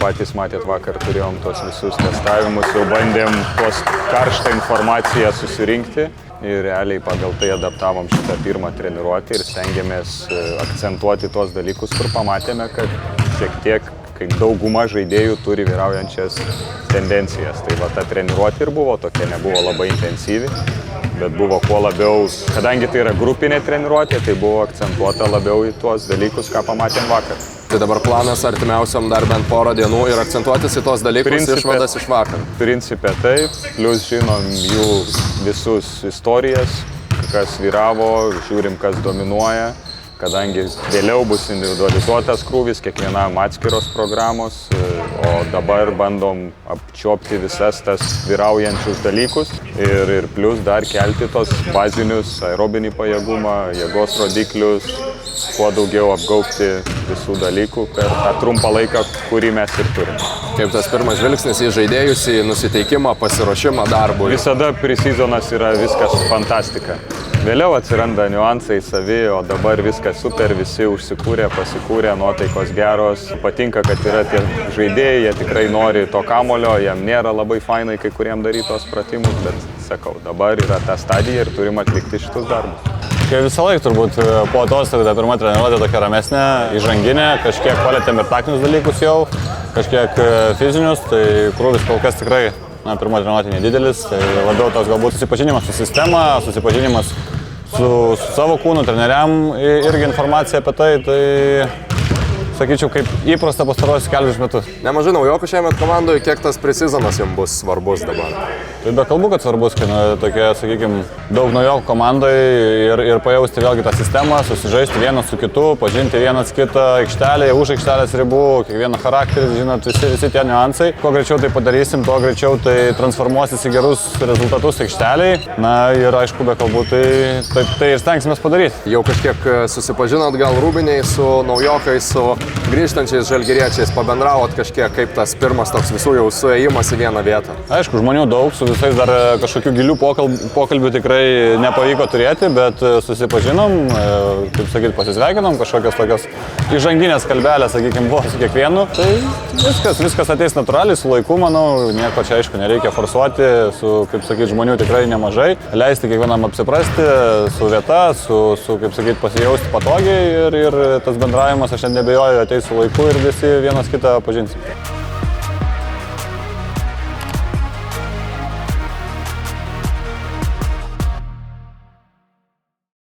patys matėt, vakar turėjom tos visus testavimus, jau bandėm tos karštą informaciją susirinkti ir realiai pagal tai adaptavom šitą pirmą treniruotę ir stengiamės akcentuoti tos dalykus, kur pamatėme, kad šiek tiek, kaip dauguma žaidėjų turi vyraujančias tendencijas. Tai va ta treniruotė ir buvo tokia, nebuvo labai intensyvi, bet buvo kuo labiau, kadangi tai yra grupinė treniruotė, tai buvo akcentuota labiau į tuos dalykus, ką pamatėm vakar. Tai dabar planas artimiausiam dar bent porą dienų ir akcentuotis į tos dalykus išvadas iš vakar. Principe taip, plus žinom jų visus istorijas, kas vyravo, žiūrim, kas dominuoja, kadangi vėliau bus individualizuotas krūvis, kiekvienam atskiros programos, o dabar bandom apčiopti visas tas vyraujančius dalykus ir plus dar kelti tos bazinius aerobinį pajėgumą, jėgos rodiklius, kuo daugiau apgaubti visų dalykų per tą trumpą laiką, kurį mes ir turime. Kaip tas pirmas žvilgsnis į žaidėjus, į nusiteikimą, pasiruošimą darbui? Visada pre-seasonas yra viskas fantastika. Vėliau atsiranda niuansai savi, o dabar viskas super, visi užsikūrė, pasikūrė, nuotaikos geros. Patinka, kad yra tie žaidėjai, jie tikrai nori to kamulio, jam nėra labai fainai kai kuriem daryti tos pratimus, bet sakau, dabar yra ta stadija ir turim atlikti šitus darbus. Visą laiką turbūt po atostogų ta pirma treniruotė tokia ramesnė, įžanginė, kažkiek palietėm ir taktinius dalykus jau, kažkiek fizinius, tai krūvis kol kas tikrai pirma treniruotė nedidelis, tai labiau toks galbūt susipažinimas su sistema, susipažinimas su savo kūnu, treneriam irgi informacija apie tai sakyčiau, kaip įprasta pastarosius kelius metus. Nemažai naujokų šiemet komandoje, kiek tas pre-seasonas jums bus svarbus dabar? Tai be kalbų, kad svarbus, kai tokie, sakykime, daug naujokų komandoje ir pajausti vėlgi tą sistemą, susižaisti vienas su kitu, pažinti vienas kitą aikštelėje, už aikštelės ribų, kiekvieną charakterį, žinot, visi tie niuansai. Kuo greičiau tai padarysim, tuo greičiau tai transformuosis į gerus rezultatus aikšteliai. Na ir aišku, be kalbų, tai ir stengsimės padaryti. Jau kažkiek susipažinot gal rūbiniai su naujokais, su grįžtančiais žalgiriečiais, pabendravot kažkiek, kaip tas pirmas toks visų jau suėjimas į vieną vietą? Aišku, žmonių daug, su visais dar kažkokių gilių pokalbių tikrai nepavyko turėti, bet susipažinom, kaip sakyti, pasisveikinom, kažkokios tokios įžanginės kalbelės, sakykime, buvo su kiekvienu. Tai viskas ateis natūraliai, su laiku, manau, nieko čia aišku nereikia forsuoti, su, kaip sakyti, žmonių tikrai nemažai, leisti kiekvienam apsiprasti su vieta, su kaip sakyti, pasijausti patogiai ir tas bendravimas, aš nebejoju, ateis su laiku ir visi vienas kitą pažinsim.